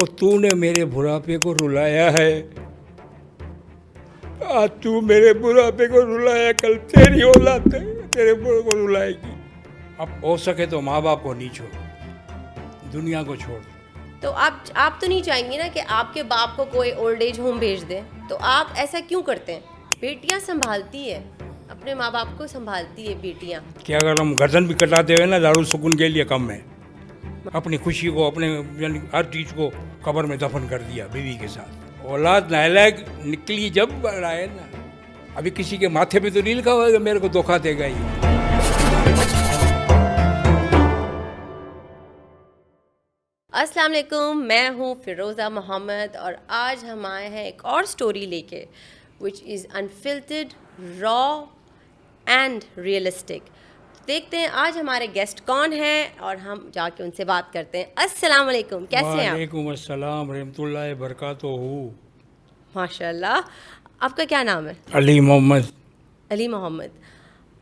तो तूने मेरे बुढ़ापे को रुलाया है, आज तू मेरे बुढ़ापे को रुलाया, कल तेरी औलाद तेरे बुढ़े को रुलाएगी। अब हो सके तो माँ बाप को नहीं छोड़ो, दुनिया को छोड़ दो। तो आप तो नहीं चाहेंगे ना कि आपके बाप को कोई ओल्ड एज होम भेज दे, तो आप ऐसा क्यों करते हैं? बेटियां संभालती है, अपने माँ बाप को संभालती है बेटियां। कि अगर हम गर्दन भी कटाते हुए ना दारू सुकून के लिए कम है। अपनी खुशी को, अपने यानी हर चीज़ को कब्र में दफन कर दिया बीवी के साथ। औलाद नालायक निकली जब आए ना, अभी किसी के माथे पे तो नहीं लिखा हुआ कि मेरे को धोखा देगा ही। अस्सलाम वालेकुम, मैं हूँ फिरोज़ा मोहम्मद और आज हम आए हैं एक और स्टोरी लेके, which is unfiltered, raw and realistic. देखते हैं आज हमारे गेस्ट कौन हैं और हम जाके उनसे बात करते हैं। अस्सलाम वालेकुम, कैसे हैं आप? वालेकुम अस्सलाम रहमतुल्लाहि बरकातुहू। माशाल्लाह। आपका क्या नाम है? अली मोहम्मद। अली मोहम्मद।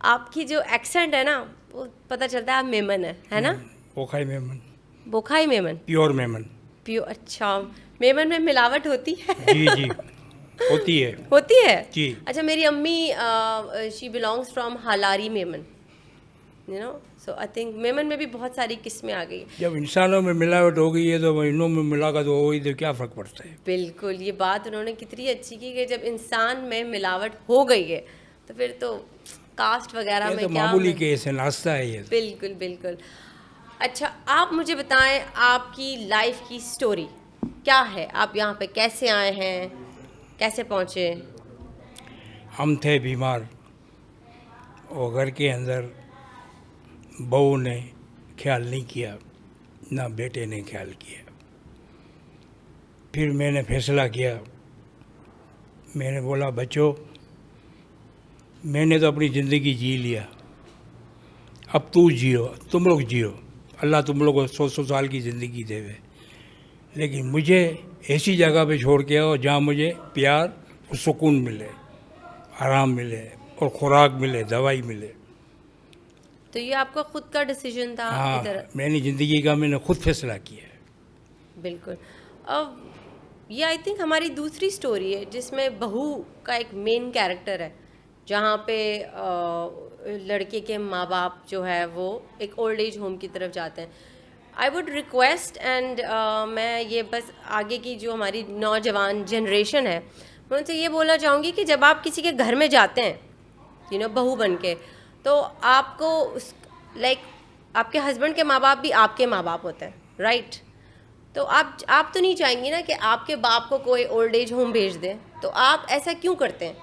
आपकी जो एक्सेंट है ना, वो पता चलता है आप मेमन है ना? बोखाई मेमन, बोखाई मेमन, प्योर मेमन। प्योर। अच्छा, मेमन में मिलावट होती है? जी जी होती है। होती है जी। अच्छा, मेरी अम्मी she belongs from Halari Memon, you know, so I think Memon में भी बहुत सारी किस्में आ गई। जब इंसानों में मिलावट हो गई है तो महीनों में मिलाकर तो हो गई, तो क्या फ़र्क पड़ता है। बिल्कुल, ये बात उन्होंने कितनी अच्छी की कि जब इंसान में मिलावट हो गई है तो फिर तो कास्ट वगैरह ये में तो क्या मामूली केस है, नाश्ता है ये। बिल्कुल बिल्कुल। अच्छा, आप मुझे बताएं आपकी लाइफ की स्टोरी क्या है? आप यहाँ पे कैसे आए हैं, कैसे पहुँचे? हम थे बीमार और घर के अंदर बहू ने ख्याल नहीं किया, ना बेटे ने ख्याल किया। फिर मैंने फैसला किया, मैंने बोला बच्चों, मैंने तो अपनी ज़िंदगी जी लिया, अब तू जियो, तुम लोग जियो। अल्लाह तुम लोग को 100 साल की ज़िंदगी देवे, लेकिन मुझे ऐसी जगह पे छोड़ के आओ जहाँ मुझे प्यार और सुकून मिले, आराम मिले और खुराक मिले, दवाई मिले। तो ये आपका खुद का डिसीजन था? हाँ, इधर मैंने ज़िंदगी का मैंने खुद फैसला किया है। बिल्कुल। अब ये आई थिंक हमारी दूसरी स्टोरी है जिसमें बहू का एक मेन कैरेक्टर है, जहाँ पे लड़के के माँ बाप जो है वो एक ओल्ड एज होम की तरफ जाते हैं। आई वुड रिक्वेस्ट एंड मैं ये बस आगे की जो हमारी नौजवान जनरेशन है, मैं उनसे ये बोलना चाहूँगी कि जब आप किसी के घर में जाते हैं, यू नो, बहू बन के, तो आपको उस लाइक आपके हस्बैंड के माँ बाप भी आपके माँ बाप होते हैं, राइट? तो आप तो नहीं चाहेंगी ना कि आपके बाप को कोई ओल्ड एज होम भेज दे, तो आप ऐसा क्यों करते हैं?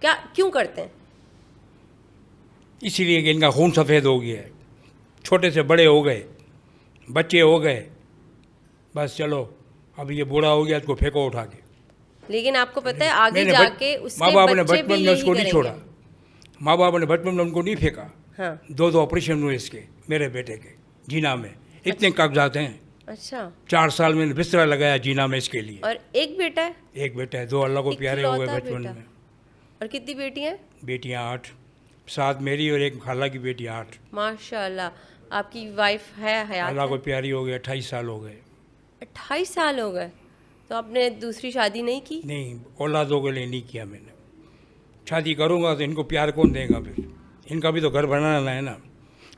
क्या क्यों करते हैं? इसीलिए कि इनका खून सफ़ेद हो गया है, छोटे से बड़े हो गए, बच्चे हो गए, बस चलो अब ये बूढ़ा हो गया, इसको फेंको उठा के। लेकिन आपको पता है आगे जाके माँ उसके बाप ने बच्चे भी बचपन में यही उसको नहीं छोड़ा, करेंगे। माँ बाप ने बचपन में उनको नहीं फेंका। हाँ। 2 ऑपरेशन हुए इसके, मेरे बेटे के जीना में, इतने कागजात हैं। अच्छा। 4 साल मैंने बिस्तरा लगाया जीना में इसके लिए। और एक बेटा है? एक बेटा है, 2 अल्लाह को प्यारे हो गए इकलौता बचपन बेटा। में। और कितनी बेटियां हैं? बेटियाँ 8, 7 मेरी और एक खाला की बेटी 8। माशाल्लाह। आपकी वाइफ है हयात? अल्लाह को प्यारी हो गई, 28 साल हो गए। 28 साल हो गए? तो आपने दूसरी शादी नहीं की? नहीं, औलादों के लिए नहीं किया मैंने। शादी करूँगा तो इनको प्यार कौन देगा फिर? इनका भी तो घर बनाना है ना।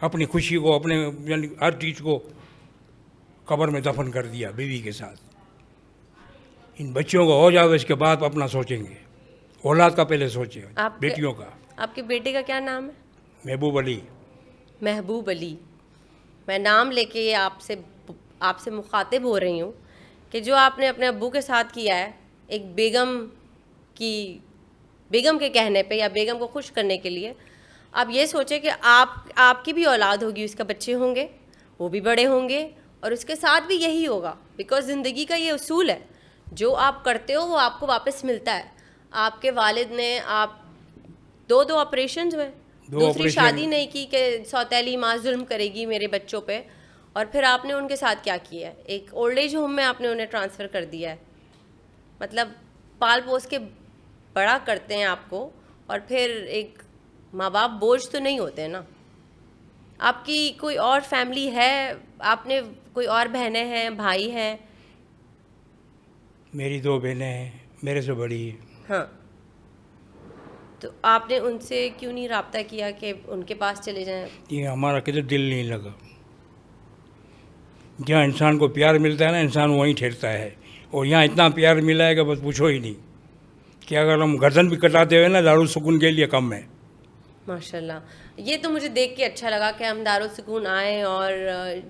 अपनी खुशी को, अपने यानी हर चीज़ को कब्र में दफन कर दिया बीवी के साथ। इन बच्चियों को हो जाओ, इसके बाद अपना सोचेंगे, औलाद का पहले सोचें, बेटियों का। आपके बेटे का क्या नाम है? महबूब अली। महबूब अली। मैं नाम लेके आपसे मुखातिब हो रही हूँ कि जो आपने अपने अब्बू के साथ किया है, एक बेगम के कहने पे या बेगम को खुश करने के लिए, आप ये सोचें कि आपकी भी औलाद होगी, उसका बच्चे होंगे, वो भी बड़े होंगे और उसके साथ भी यही होगा। बिकॉज ज़िंदगी का ये उसूल है, जो आप करते हो वो आपको वापस मिलता है। आपके वालिद ने आप दो ऑपरेशन हुए, दूसरी शादी नहीं की कि सौतेली माँ जुल्म करेगी मेरे बच्चों पे, और फिर आपने उनके साथ क्या किया है? एक ओल्ड एज होम में आपने उन्हें ट्रांसफ़र कर दिया है। मतलब पाल पोस के बड़ा करते हैं आपको, और फिर एक माँ बाप बोझ तो नहीं होते ना। आपकी कोई और फैमिली है? आपने कोई और बहनें हैं, भाई हैं? मेरी 2 बहनें हैं, मेरे से बड़ी है। हाँ, तो आपने उनसे क्यों नहीं राब्ता किया कि उनके पास चले जाएं? ये हमारा किधर दिल नहीं लगा। जहाँ इंसान को प्यार मिलता है ना, इंसान वहीं ठहरता है। और यहाँ इतना प्यार मिला है कि बस पूछो ही नहीं, कि अगर हम गर्दन भी कटाते हुए ना, दारुल सुकून के लिए कम है। माशाल्लाह, ये तो मुझे देख के अच्छा लगा कि हम दारुल सुकून आए और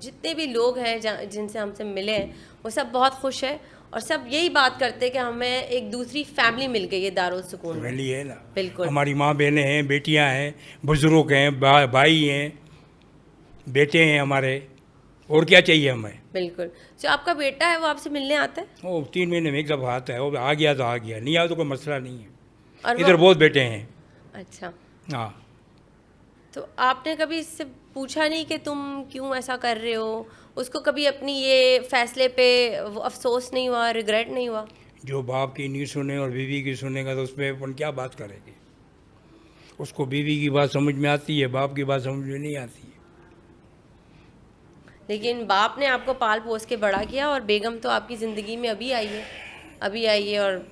जितने भी लोग हैं जिनसे हमसे मिले हैं वो सब बहुत खुश है और सब यही बात करते हैं कि हमें एक दूसरी फैमिली मिल गई है दारुल सुकून में। फैमिली है ना, बिल्कुल। हमारी माँ बहनें हैं, बेटियाँ हैं, बुजुर्ग हैं, भाई हैं, बेटे हैं हमारे, और क्या चाहिए हमें। बिल्कुल। जो आपका बेटा है वो आपसे मिलने आता है? वो 3 महीने में एक दफ़ा आता है, वो आ गया तो आ गया, नहीं आया तो कोई मसला नहीं है। और इधर वो बहुत बेटे हैं। अच्छा, हाँ, तो आपने कभी इससे पूछा नहीं कि तुम क्यों ऐसा कर रहे हो? उसको कभी अपनी ये फैसले पे वो अफसोस नहीं हुआ, रिग्रेट नहीं हुआ? जो बाप की नहीं सुने और बीवी की सुनेगा तो उसमें अपन क्या बात करेंगे। उसको बीवी की बात समझ में आती है, बाप की बात समझ में नहीं आती है। लेकिन बाप ने आपको पाल पोस के बड़ा किया और बेगम तो आपकी ज़िंदगी में अभी आई है, अभी आई है और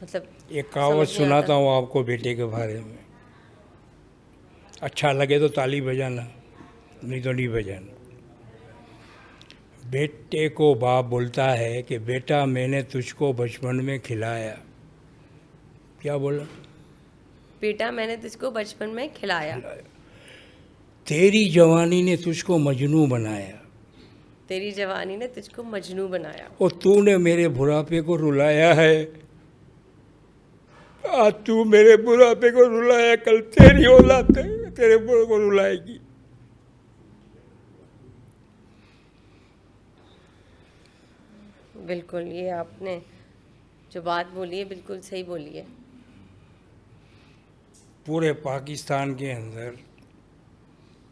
मतलब एक कहावत समझ नहीं आता। सुनाता हूँ आपको बेटे के बारे में। अच्छा लगे तो ताली बजाना, नहीं तो नहीं बजाना। बेटे को बाप बोलता है कि बेटा मैंने तुझको बचपन में खिलाया। क्या बोला? बेटा मैंने तुझको बचपन में खिलाया, तेरी जवानी ने तुझको मजनू बनाया, तेरी जवानी ने तुझको मजनू बनाया। और तूने मेरे बुढ़ापे को रुलाया है। आज तू मेरे बुढ़ापे को रुलाया, कल तेरी औलाद तेरे बुढ़े को रुलाएगी। बिल्कुल, ये आपने जो बात बोली है बिल्कुल सही बोली है। पूरे पाकिस्तान के अंदर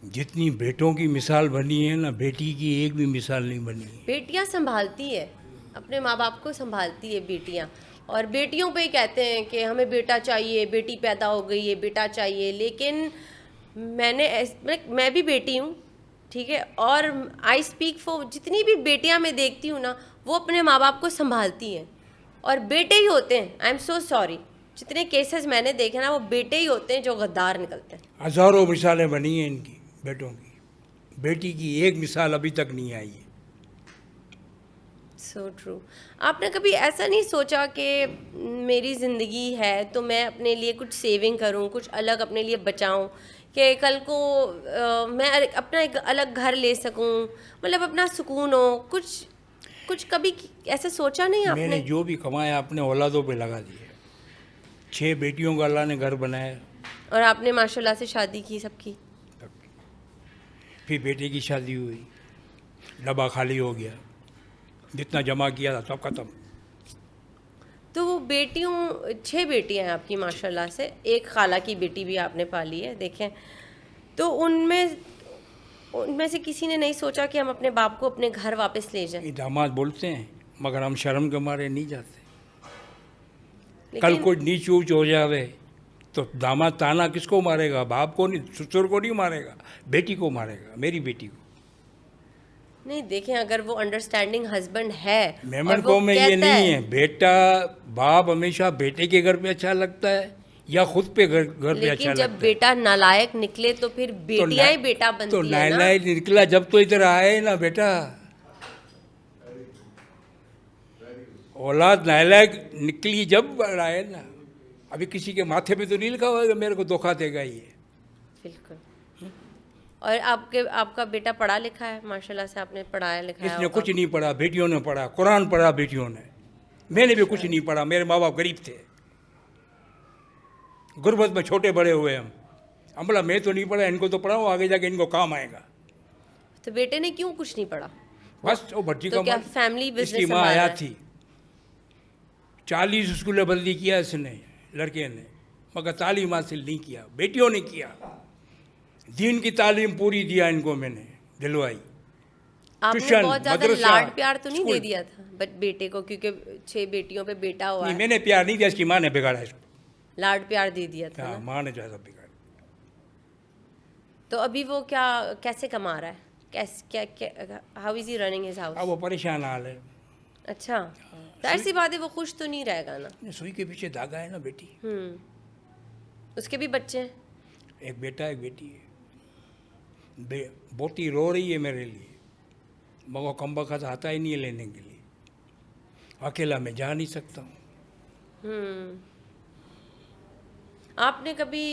जितनी बेटों की मिसाल बनी है ना, बेटी की एक भी मिसाल नहीं बनी है। बेटियां संभालती है, अपने माँ बाप को संभालती है बेटियां, और बेटियों पे ही कहते हैं कि हमें बेटा चाहिए, बेटी पैदा हो गई है, बेटा चाहिए। लेकिन मैं भी बेटी हूँ, ठीक है, और आई स्पीक फॉर जितनी भी बेटियां मैं देखती हूँ ना, वो अपने माँ बाप को संभालती हैं और बेटे ही होते हैं। आई एम सो सॉरी, जितने केसेस मैंने देखे ना वो बेटे ही होते हैं जो गद्दार निकलते हैं। हज़ारों मिसालें बनी हैं इनकी बेटों की, बेटी की एक मिसाल अभी तक नहीं आई है। So true. आपने कभी ऐसा नहीं सोचा कि मेरी ज़िंदगी है तो मैं अपने लिए कुछ सेविंग करूं, कुछ अलग अपने लिए बचाऊं, कि कल को मैं अपना एक अलग घर ले सकूं, मतलब अपना सुकून हो, कुछ कुछ कभी ऐसा सोचा नहीं मैंने आपने? जो भी कमाया अपने औलादों पे लगा दिया। 6 बेटियों का अल्लाह ने घर बनाया। और आपने माशाल्लाह से शादी की सबकी? फिर बेटे की शादी हुई, डब्बा खाली हो गया, जितना जमा किया था सब खत्म। तो वो बेटियों 6 बेटियां हैं आपकी माशाल्लाह से, एक खाला की बेटी भी आपने पाली है, देखें। तो उनमें उनमें से किसी ने नहीं सोचा कि हम अपने बाप को अपने घर वापस ले जाएं? ये दामाद बोलते हैं मगर हम शर्म के मारे नहीं जाते। कल लेकिन कोई नीच ऊंच हो जावे तो दामाद ताना किसको मारेगा? बाप को नहीं, ससुर को नहीं मारेगा, बेटी को मारेगा, मेरी बेटी को। नहीं, देखें, अगर वो अंडरस्टैंडिंग हस्बैंड है मेमन और वो को में ये कहता नहीं है, बेटा बाप हमेशा बेटे के घर पे अच्छा लगता है या खुद पे घर पे अच्छा लेकिन लगता जब है। बेटा नालायक निकले तो फिर बेटियां ही बेटा तो बनती है ना। नालायक निकला जब तो इधर आए ना बेटा। औलाद नालायक निकली जब आए ना। अभी किसी के माथे पे तो नहीं लिखा हुआ कि मेरे को धोखा देगा ये। बिल्कुल। और आपका बेटा पढ़ा लिखा है माशाल्लाह से, आपने पढ़ाया लिखाया इसने होगा। कुछ नहीं पढ़ा, बेटियों ने पढ़ा, कुरान पढ़ा बेटियों ने। मैंने भी कुछ नहीं पढ़ा, मेरे माँ बाप गरीब थे, गुर्बत में छोटे बड़े हुए हम बोला मैं तो नहीं पढ़ा, इनको तो पढ़ाओ, आगे जाके इनको काम आएगा। तो बेटे ने क्यों कुछ नहीं पढ़ा? बस वो भट्टी तो का क्या माल। फैमिली इसकी बिजनेस माँ संभाल रहा आया है? थी, 40 स्कूलें बदली किया इसने, लड़के ने, मगर तालीम हासिल नहीं किया, बेटियों ने किया। दीन की तालीम पूरी दिया इनको, मैंने दिलवाई। आपने ट्यूशन, बहुत ज्यादा मदरसा, लाड प्यार तो नहीं स्कूल। दे दिया था बट बेटे को, क्योंकि 6 बेटियों पे बेटा हुआ नहीं, है, मैंने प्यार नहीं दिया, इसकी माँ ने बिगाड़ा इसको। लाड प्यार दे दिया था हाँ, ना। माँ ने ज़्यादा बिगाड़ा। तो अभी वो कैसे कमा रहा है? कैसे क्या how is he running his house? अब वो परेशान हाल है, अच्छा, जाहिर सी बात है वो खुश तो नहीं रहेगा ना। सुई के पीछे धागा है ना बेटी। उसके भी बच्चे हैं? एक बेटा एक बेटी है। बोती रो रही है मेरे लिए, मगर कम वक्त आता ही नहीं है लेने के लिए। अकेला मैं जा नहीं सकता हूँ। आपने कभी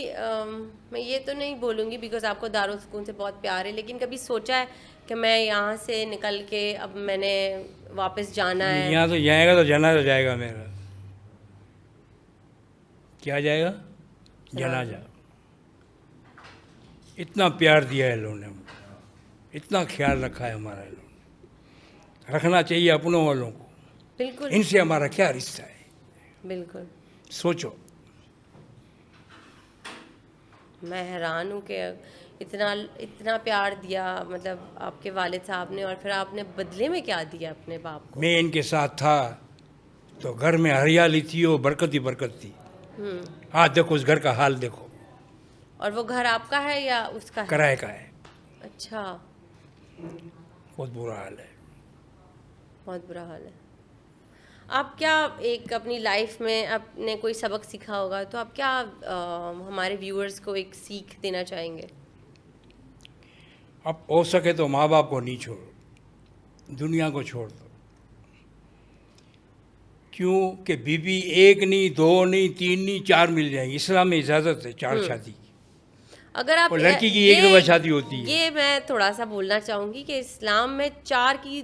मैं ये तो नहीं बोलूँगी बिकॉज आपको दारुल सुकून से बहुत प्यार है, लेकिन कभी सोचा है कि मैं यहाँ से निकल के अब मैंने वापस जाना है? यहाँ से जाएगा तो जनाजा जाएगा मेरा। क्या जाएगा? जनाजा। इतना प्यार दिया है लोगों ने हमको, इतना ख्याल रखा है हमारा लोगों ने। रखना चाहिए अपनों वालों को। बिल्कुल इनसे हमारा क्या रिश्ता है? बिल्कुल। सोचो। मैं हैरान हूँ कि इतना इतना प्यार दिया मतलब आपके वालिद साहब ने, और फिर आपने बदले में क्या दिया अपने बाप को? मैं इनके साथ था तो घर में हरियाली थी और बरकत ही बरकत थी। आज देखो उस घर का हाल देखो। और वो घर आपका है या उसका है? किराए का है। अच्छा, बहुत बुरा हाल है। बहुत बुरा हाल है। आप क्या एक अपनी लाइफ में आपने कोई सबक सीखा होगा, तो आप क्या हमारे व्यूअर्स को एक सीख देना चाहेंगे? अब हो सके तो माँ बाप को नहीं छोड़ो, दुनिया को छोड़ दो। क्यों कि बीवी एक नहीं, दो नहीं, तीन नहीं, 4 मिल जाएंगी। इस्लाम में इजाज़त है 4 शादी की। अगर आप और लड़की की एक दफ़ा शादी होती है। ये मैं थोड़ा सा बोलना चाहूँगी कि इस्लाम में 4 की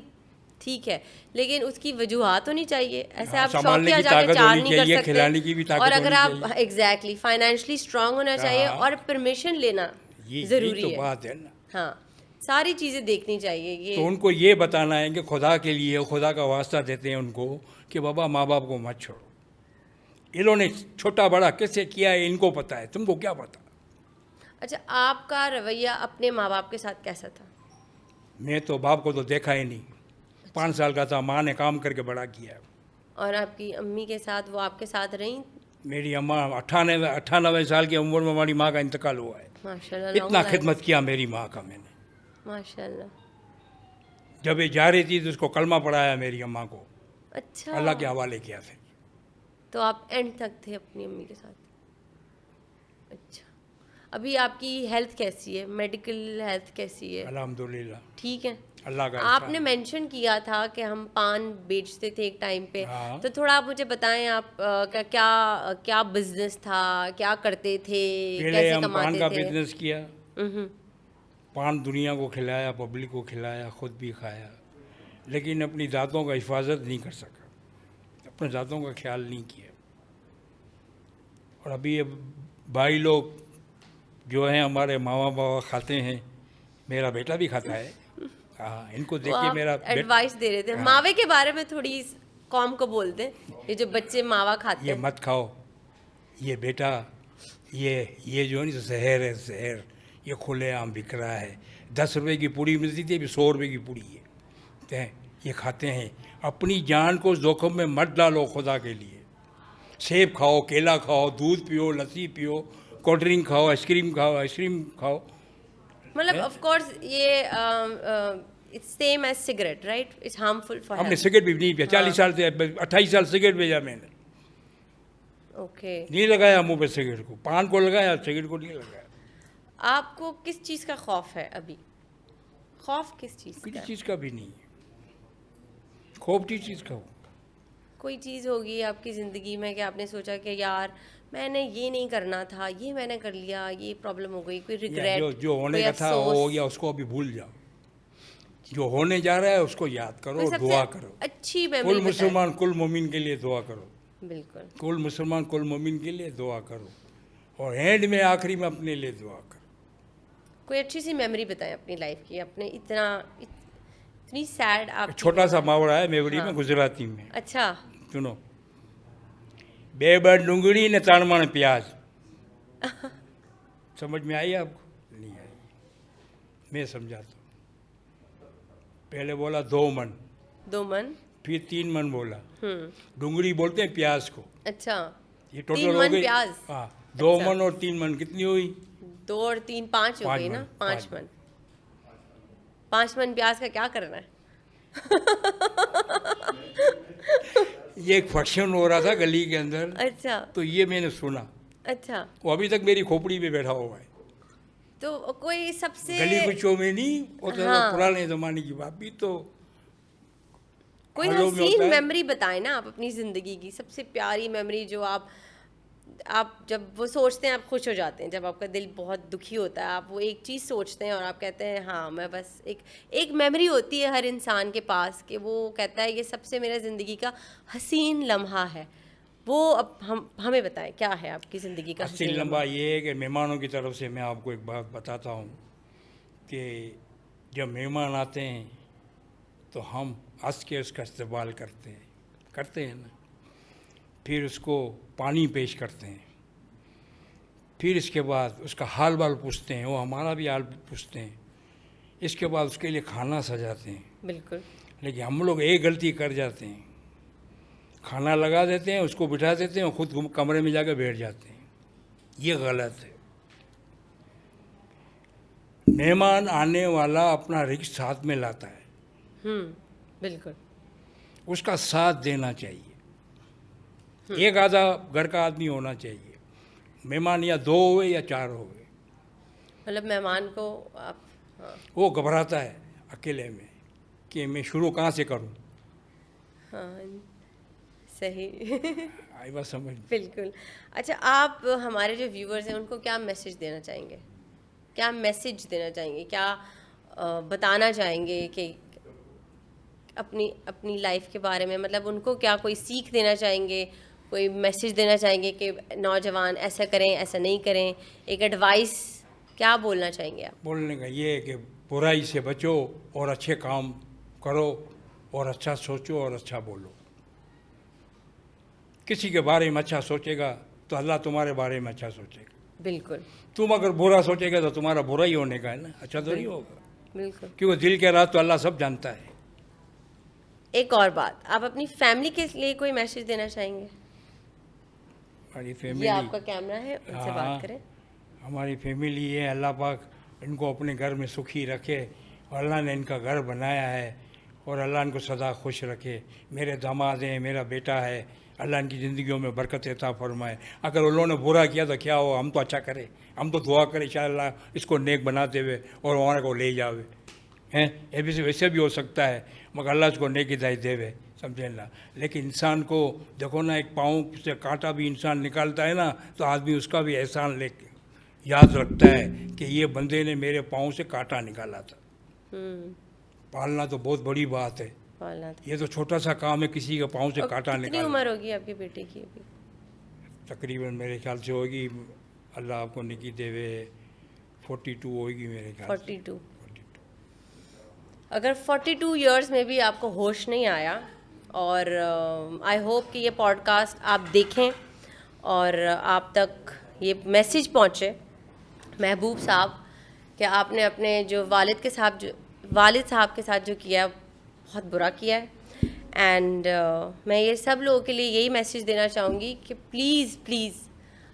ठीक है, लेकिन उसकी वजूहात होनी चाहिए। ऐसे आप शौकिया जाके 4 नहीं कर सकते। खिलाने की भी ताकत और अगर होनी आप एग्जैक्टली फाइनेंशियली स्ट्रांग होना चाहिए और परमिशन लेना ज़रूरी तो है। बात है ना। हाँ, सारी चीज़ें देखनी चाहिए। ये तो उनको ये बताना है कि खुदा के लिए, खुदा का वास्ता देते हैं उनको कि बाबा माँ बाप को मत छोड़ो। इन्होंने छोटा बड़ा कैसे किया है इनको पता है, तुमको क्या पता। अच्छा, आपका रवैया अपने माँ बाप के साथ कैसा था? मैं तो बाप को तो देखा ही नहीं। 5 साल का था, माँ ने काम करके बड़ा किया। और आपकी अम्मी के साथ, वो आपके साथ रहीं? मेरी अम्मा 98 साल की उम्र में हमारी माँ का इंतकाल हुआ है। माशाल्लाह, इतना खिदमत किया मेरी माँ का मैंने। माशाल्लाह। जब ये जा रही थी तो उसको कलमा पढ़ाया मेरी अम्मा को। अच्छा, अल्लाह के हवाले किया फिर। तो आप एंड तक थे अपनी अम्मी के साथ? अच्छा, अभी आपकी हेल्थ कैसी है? मेडिकल हेल्थ कैसी है? अल्हम्दुलिल्लाह ठीक है। अल्लाह का आपने मेंशन किया था कि हम पान बेचते थे एक टाइम पे। हाँ। तो थोड़ा आप मुझे बताएं, आप का क्या क्या बिजनेस था, क्या करते थे, पहले कैसे हम पान कमाते का थे? बिजनेस किया। पान दुनिया को खिलाया, पब्लिक को खिलाया, खुद भी खाया, लेकिन अपनी ज़ातों का हिफाजत नहीं कर सका, अपने ज़ातों का ख्याल नहीं किया। और अभी ये भाई लोग जो हैं हमारे मामा बाबा खाते हैं, मेरा बेटा भी खाता है। हाँ, इनको देख के मेरा एडवाइस दे रहे थे। हाँ। मावे के बारे में थोड़ी कौम को बोलते हैं, ये जो बच्चे मावा खाते ये हैं। मत खाओ, ये बेटा ये जो है ना जहर है, जहर। ये खुलेआम बिक रहा है। 10 रुपए की पूड़ी मिलती थी, अभी 100 रुपए की पूड़ी है। तो ये खाते हैं। अपनी जान को जोखिम में मत डालो खुदा के लिए। सेब खाओ, केला खाओ, दूध पियो, लस्सी पियो, कोल्ड ड्रिंक खाओ, आइसक्रीम खाओ। मतलब ऑफ कोर्स ये it's same as cigarette, right? It's harmful for हमने हेल्थ। सिगरेट भी नहीं पिया। 40 साल से 28 साल सिगरेट भेजा मैंने। ओके। नहीं लगाया मुंह पे सिगरेट को। पान को लगाया, सिगरेट को नहीं लगाया। आपको किस चीज़ का खौफ है अभी? खौफ किस चीज़ किसी का है? चीज़ का भी नहीं है। खोपटी चीज़ का हो। कोई चीज़ होगी आपकी ज़िंदगी में कि आपने सोचा कि यार मैंने ये नहीं करना था, ये मैंने कर लिया, ये प्रॉब्लम हो गई, कोई या रिग्रेट, जो होने का था वो हो गया, उसको अभी भूल जाओ। जो होने जा रहा है उसको याद करो, कोई सबसे दुआ करो। अच्छी कुल मेमोरी बताएं। मुसलमान कुल मोमिन के लिए दुआ करो। बिल्कुल। कुल मुसलमान कुल मोमिन के लिए दुआ करो, और एंड में आखिरी में अपने लिए दुआ करो। कोई अच्छी सी मेमोरी बताएं अपनी लाइफ की, अपने इतनी सैड आप। छोटा सा मुहावरा है मेवड़ी में, गुजराती में। अच्छा, सुनो। बेबड़ डूंगरी ने ताणमण प्याज। समझ में आई आपको? नहीं आई। मैं समझाता हूँ। पहले बोला 2 मन, 2 मन, फिर 3 मन बोला। डूंगरी बोलते हैं प्याज को। अच्छा, ये टोटल 3 हो मन गई। प्याज। हाँ, 2 अच्छा। मन और 3 मन कितनी हुई? 2 और 3 5 हो 5 गई ना? मन, 5 5 मन। 5 मन प्याज का क्या करना है? ये एक फंक्शन हो रहा था गली के अंदर, अच्छा तो ये मैंने सुना। अच्छा। वो अभी तक मेरी खोपड़ी पे बैठा हुआ है। तो कोई सबसे गली कुचों में नहीं, वो तो हाँ। पुराने ज़माने की बात भी तो कोई हॉलों में हसीन होता है। मेमोरी बताएं ना आप अपनी ज़िंदगी की, सबसे प्यारी मेमोरी जो आप जब वो सोचते हैं आप खुश हो जाते हैं, जब आपका दिल बहुत दुखी होता है, आप वो एक चीज़ सोचते हैं और आप कहते हैं हाँ मैं बस एक मेमोरी होती है हर इंसान के पास कि वो कहता है ये सबसे मेरा ज़िंदगी का हसीन लम्हा है। वो अब हमें बताएं क्या है आपकी ज़िंदगी का अस्सी हसीन लम्बा लम्हा। ये है कि मेहमानों की तरफ से मैं आपको एक बात बताता हूँ कि जब मेहमान आते हैं तो हम हंस के उसका इस्तेमाल करते हैं ना। फिर उसको पानी पेश करते हैं, फिर इसके बाद उसका हाल बाल पूछते हैं, वो हमारा भी हाल पूछते हैं। इसके बाद उसके लिए खाना सजाते हैं। बिल्कुल। लेकिन हम लोग एक गलती कर जाते हैं, खाना लगा देते हैं, उसको बिठा देते हैं और खुद कमरे में जाकर बैठ जाते हैं। ये गलत है। मेहमान आने वाला अपना रिस्क साथ में लाता है, बिल्कुल। उसका साथ देना चाहिए। एक आधा घर का आदमी होना चाहिए, मेहमान या 2 हुए या 4 हुए। मतलब मेहमान को आप हाँ वो घबराता है अकेले में कि मैं शुरू कहाँ से करूँ। हाँ सही आई बात समझ। बिल्कुल। अच्छा, आप हमारे जो व्यूअर्स हैं उनको क्या मैसेज देना चाहेंगे, क्या मैसेज देना चाहेंगे, क्या बताना चाहेंगे कि अपनी अपनी लाइफ के बारे में, मतलब उनको क्या कोई सीख देना चाहेंगे, कोई मैसेज देना चाहेंगे कि नौजवान ऐसा करें ऐसा नहीं करें, एक एडवाइस क्या बोलना चाहेंगे आप? बोलने का ये है कि बुराई से बचो और अच्छे काम करो और अच्छा सोचो और अच्छा बोलो। किसी के बारे में अच्छा सोचेगा तो अल्लाह तुम्हारे बारे में अच्छा सोचेगा। बिल्कुल तुम अगर बुरा सोचेगा तो तुम्हारा बुरा ही होने का है ना, अच्छा तो नहीं होगा। बिल्कुल। क्योंकि दिल के राज तो अल्लाह सब जानता है। एक और बात, आप अपनी फैमिली के लिए कोई मैसेज देना चाहेंगे? हमारी ये फैमिली, आपका कैमरा है, उनसे हाँ, बात करें। हमारी फैमिली है, अल्लाह पाक इनको अपने घर में सुखी रखे और अल्लाह ने इनका घर बनाया है और अल्लाह इनको सदा खुश रखे। मेरे दामाद हैं, मेरा बेटा है, अल्लाह इनकी ज़िंदगियों में बरकत अता फरमाए। अगर उन्होंने बुरा किया तो क्या हो, हम तो अच्छा करें, हम तो दुआ करें शायद अल्लाह इसको नेक बनाते हुए और हमारे को ले जावे हैं। ये भी वैसे भी हो सकता है, मगर अल्लाह इसको नेक हिदायत देवे, समझे ना। लेकिन इंसान को देखो ना, एक पाँव से कांटा भी इंसान निकालता है ना तो आदमी उसका भी एहसान ले याद रखता है कि ये बंदे ने मेरे पाँव से कांटा निकाला था। पालना तो बहुत बड़ी बात है, पालना था। ये तो छोटा सा काम है किसी के पाँव से और कांटा कितनी निकालना। उम्र होगी आपके बेटे की अभी? तकरीबन मेरे ख्याल से होगी, अल्लाह आपको निकी देवे, 42 होगी मेरे ख्याल से। 42। अगर 42 इयर्स में भी आपको होश नहीं आया, और आई होप कि ये पॉडकास्ट आप देखें और आप तक ये मैसेज पहुँचे महबूब साहब कि आपने अपने जो वालिद साहब के साथ जो किया बहुत बुरा किया है। एंड मैं ये सब लोगों के लिए यही मैसेज देना चाहूँगी कि प्लीज़ प्लीज़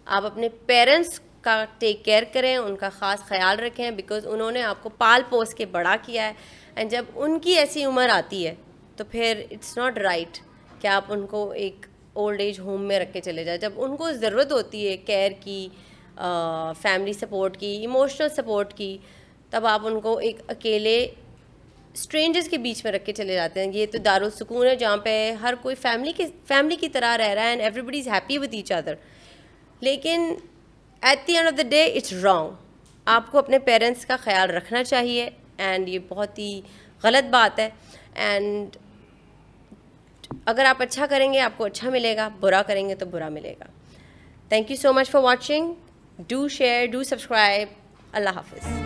आप अपने पेरेंट्स का टेक केयर करें, उनका ख़ास ख्याल रखें, बिकॉज़ उन्होंने आपको पाल पोस के बड़ा किया है। एंड जब उनकी ऐसी उम्र आती है तो फिर इट्स नॉट राइट कि आप उनको एक ओल्ड एज होम में रख के चले जाए। जब उनको ज़रूरत होती है केयर की, फैमिली सपोर्ट की, इमोशनल सपोर्ट की, तब आप उनको एक अकेले स्ट्रेंजर्स के बीच में रख के चले जाते हैं। ये तो दारुल सुकून है जहाँ पे हर कोई फैमिली की तरह रह रहा है and everybody is happy with each other. लेकिन at the end of the day it's wrong. आपको अपने पेरेंट्स का ख्याल रखना चाहिए एंड ये बहुत ही गलत बात है। एंड अगर आप अच्छा करेंगे आपको अच्छा मिलेगा, बुरा करेंगे तो बुरा मिलेगा। Thank you so much for watching. Do share, do subscribe. अल्लाह हाफिज़।